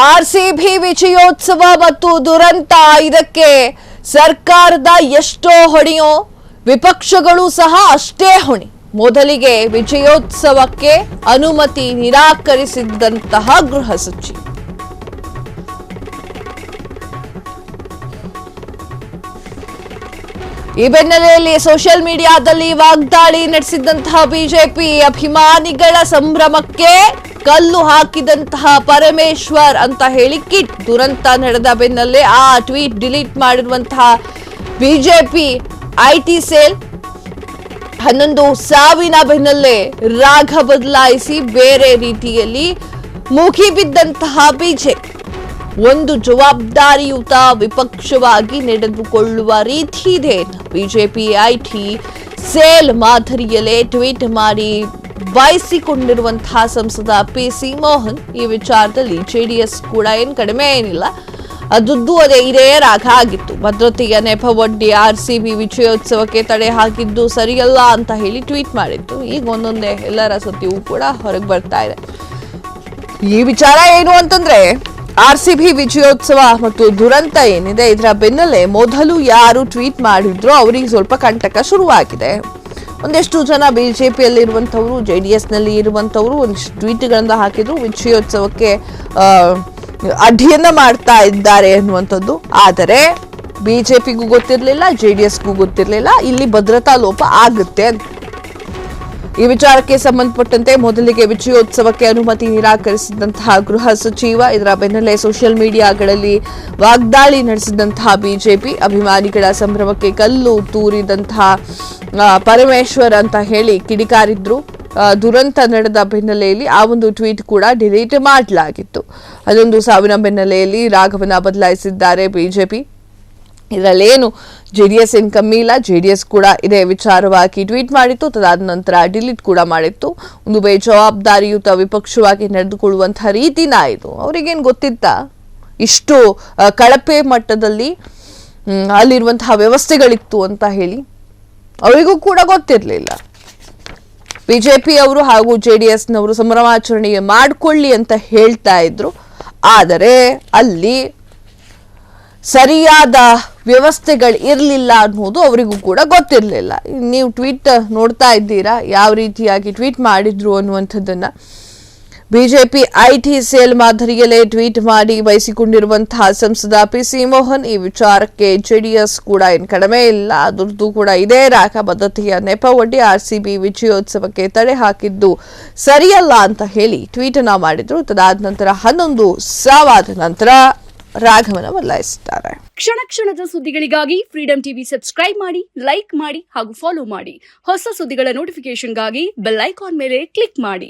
RCB ವಿಜಯೋತ್ಸವ ಮತ್ತು ದುರಂತ ಇದಕ್ಕೆ ಸರ್ಕಾರದ ಎಷ್ಟೋ ಹೊಣೆಯೋ ವಿಪಕ್ಷಗಳು ಸಹ ಅಷ್ಟೇ ಹೊಣೆ. ಮೊದಲಿಗೆ ವಿಜಯೋತ್ಸವಕ್ಕೆ ಅನುಮತಿ ನಿರಾಕರಿಸಿದಂತಹ ಗೃಹ ಸಚಿವ ಈ ಬೆನ್ನಲೆಯಲ್ಲಿ ಸೋಷಿಯಲ್ ಮೀಡಿಯಾದಲ್ಲಿ ವಾಗ್ದಾಳಿ ನಡೆಸಿದಂತಹ ಬಿಜೆಪಿ ಅಭಿಮಾನಿಗಳ ಸಂಭ್ರಮಕ್ಕೆ ಕಲ್ಲು ಹಾಕಿದಂತಹ ಪರಮೇಶ್ವರ್ ಅಂತ ಹೇಳಿ ಕಿಟ್ ದುರಂತ ನಡೆದ ಬೆನ್ನಲ್ಲೇ ಆ ಟ್ವೀಟ್ ಡಿಲೀಟ್ ಮಾಡಿರುವಂತಹ ಬಿಜೆಪಿ ಐಟಿ ಸೆಲ್ 11 ಸಾವಿನ ಬೆನ್ನಲ್ಲೇ ರಾಗ ಬದಲಾಯಿಸಿ ಬೇರೆ ರೀತಿಯಲ್ಲಿ ಮುಗಿಬಿದ್ದಂತಹ ಬಿಜೆಪಿ ಒಂದು ಜವಾಬ್ದಾರಿಯುತ ವಿಪಕ್ಷವಾಗಿ ನಡೆದುಕೊಳ್ಳುವ ರೀತಿ ಇದೆ. ಬಿಜೆಪಿ ಐಟಿ ಸೇಲ್ ಮಾದರಿಯಲ್ಲೇ ಟ್ವೀಟ್ ಮಾಡಿ ಬಯಸಿಕೊಂಡಿರುವಂತಹ ಸಂಸದ ಪಿಸಿ ಮೋಹನ್ ಈ ವಿಚಾರದಲ್ಲಿ ಜೆಡಿಎಸ್ ಕೂಡ ಕಡಿಮೆ ಏನಿಲ್ಲ, ಅದೇ ಇದೇ ರಾಗ ಆಗಿತ್ತು. ಭದ್ರತೆಯ ನೆಪವೊಡ್ಡಿ ಆರ್ಸಿಬಿ ವಿಜಯೋತ್ಸವಕ್ಕೆ ತಡೆ ಹಾಕಿದ್ದು ಸರಿಯಲ್ಲ ಅಂತ ಹೇಳಿ ಟ್ವೀಟ್ ಮಾಡಿತ್ತು. ಈಗ ಒಂದೊಂದೇ ಎಲ್ಲರ ಸತ್ಯವೂ ಕೂಡ ಹೊರಗೆ ಬರ್ತಾ ಇದೆ. ಈ ವಿಚಾರ ಏನು ಅಂತಂದ್ರೆ, ಆರ್ಸಿಬಿ ವಿಜಯೋತ್ಸವ ಮತ್ತು ದುರಂತ ಏನಿದೆ ಇದರ ಬೆನ್ನಲ್ಲೇ ಮೊದಲು ಯಾರು ಟ್ವೀಟ್ ಮಾಡಿದ್ರು ಅವರಿಗೆ ಸ್ವಲ್ಪ ಕಂಟಕ ಶುರುವಾಗಿದೆ. ಒಂದಷ್ಟು ಜನ ಬಿಜೆಪಿಯಲ್ಲಿ ಇರುವಂತವರು, ಜೆಡಿಎಸ್ ನಲ್ಲಿ ಇರುವಂತವರು ಒಂದಿಷ್ಟು ಟ್ವೀಟ್ಗಳನ್ನ ಹಾಕಿದ್ರು, ವಿಜಯೋತ್ಸವಕ್ಕೆ ಅಧ್ಯಯನ ಮಾಡ್ತಾ ಇದ್ದಾರೆ ಅನ್ನುವಂಥದ್ದು. ಆದರೆ ಬಿಜೆಪಿಗೂ ಗೊತ್ತಿರಲಿಲ್ಲ, ಜೆಡಿಎಸ್ಗೂ ಗೊತ್ತಿರಲಿಲ್ಲ ಇಲ್ಲಿ ಭದ್ರತಾ ಲೋಪ ಆಗುತ್ತೆ ಅಂತ. ಈ ವಿಚಾರಕ್ಕೆ ಸಂಬಂಧಪಟ್ಟಂತೆ ಮೊದಲಿಗೆ ವಿಜಯೋತ್ಸವಕ್ಕೆ ಅನುಮತಿ ನಿರಾಕರಿಸಿದಂತಹ ಗೃಹ ಸಚಿವ, ಇದರ ಬೆನ್ನಲ್ಲೇ ಸೋಷಿಯಲ್ ಮೀಡಿಯಾಗಳಲ್ಲಿ ವಾಗ್ದಾಳಿ ನಡೆಸಿದಂತಹ ಬಿಜೆಪಿ ಅಭಿಮಾನಿಗಳ ಸಂಭ್ರಮಕ್ಕೆ ಕಲ್ಲು ತೂರಿದಂತಹ ಪರಮೇಶ್ವರ್ ಅಂತ ಹೇಳಿ ಕಿಡಿಕಾರಿದ್ರು. ದುರಂತ ನಡೆದ ಬೆನ್ನಲೆಯಲ್ಲಿ ಆ ಒಂದು ಟ್ವೀಟ್ ಕೂಡ ಡಿಲೀಟ್ ಮಾಡಲಾಗಿತ್ತು. 11 ಸಾವಿನ ಬೆನ್ನಲೆಯಲ್ಲಿ ರಾಗವನ್ನ ಬದಲಾಯಿಸಿದ್ದಾರೆ ಬಿಜೆಪಿ. ಇದರಲ್ಲೇನು ಜೆಡಿಎಸ್ ಏನು ಕಮ್ಮಿ ಇಲ್ಲ, ಜೆಡಿಎಸ್ ಕೂಡ ಇದೇ ವಿಚಾರವಾಗಿ ಟ್ವೀಟ್ ಮಾಡಿತ್ತು, ತದಾದ ನಂತರ ಡಿಲೀಟ್ ಕೂಡ ಮಾಡಿತ್ತು. ಒಂದು ಬೇಜವಾಬ್ದಾರಿಯುತ ವಿಪಕ್ಷವಾಗಿ ನಡೆದುಕೊಳ್ಳುವಂತಹ ರೀತಿನ ಇದು. ಅವರಿಗೇನು ಗೊತ್ತಿತ್ತ ಇಷ್ಟು ಕಳಪೆ ಮಟ್ಟದಲ್ಲಿ ಅಲ್ಲಿರುವಂತಹ ವ್ಯವಸ್ಥೆಗಳಿತ್ತು ಅಂತ ಹೇಳಿ? ಅವರಿಗೂ ಕೂಡ ಗೊತ್ತಿರಲಿಲ್ಲ. ಬಿಜೆಪಿ ಅವರು ಹಾಗೂ ಜೆಡಿಎಸ್ನವರು ಸಂಭ್ರಮಾಚರಣೆ ಮಾಡಿಕೊಳ್ಳಿ ಅಂತ ಹೇಳ್ತಾ ಇದ್ರು, ಆದರೆ ಅಲ್ಲಿ ಸರಿಯಾದ ವ್ಯವಸ್ಥೆಗಳು ಇರಲಿಲ್ಲ ಅನ್ನೋದು ಅವರಿಗೂ ಕೂಡ ಗೊತ್ತಿರಲಿಲ್ಲ. ನೀವು ಟ್ವೀಟ್ ನೋಡ್ತಾ ಇದ್ದೀರಾ ಯಾವ ರೀತಿಯಾಗಿ ಟ್ವೀಟ್ ಮಾಡಿದ್ರು ಅನ್ನುವಂಥದ್ದನ್ನ. ಬಿಜೆಪಿ ಐಟಿ ಸೇಲ್ ಮಾದರಿಯಲ್ಲೇ ಟ್ವೀಟ್ ಮಾಡಿ ಬಯಸಿಕೊಂಡಿರುವಂತಹ ಸಂಸದ ಪಿಸಿ ಮೋಹನ್ ಈ ವಿಚಾರಕ್ಕೆ ಜೆಡಿಎಸ್ ಕೂಡ ಏನು ಕಡಿಮೆ ಇಲ್ಲ, ಅದರದ್ದು ಕೂಡ ಇದೇ ರಾಗ ಬದ್ಧತೆಯ ನೆಪವೊಡ್ಡಿ ಆರ್ಸಿಬಿ ವಿಜಯೋತ್ಸವಕ್ಕೆ ತಡೆ ಹಾಕಿದ್ದು ಸರಿಯಲ್ಲ ಅಂತ ಹೇಳಿ ಟ್ವೀಟ್ ಅನ್ನ ಮಾಡಿದ್ರು. ತದಾದ ನಂತರ 11 ಸಾವಾದ ನಂತರ ರಾಗವನ್ನ ಬದಲಾಯಿಸಿದ್ದಾರೆ. ಕ್ಷಣ ಕ್ಷಣದ ಸುದ್ದಿಗಳಿಗಾಗಿ ಫ್ರೀಡಂ ಟಿವಿ ಸಬ್ಸ್ಕ್ರೈಬ್ ಮಾಡಿ, ಲೈಕ್ ಮಾಡಿ ಹಾಗೂ ಫಾಲೋ ಮಾಡಿ. ಹೊಸ ಸುದ್ದಿಗಳ ನೋಟಿಫಿಕೇಶನ್ಗಾಗಿ ಬೆಲ್ ಐಕಾನ್ ಮೇಲೆ ಕ್ಲಿಕ್ ಮಾಡಿ.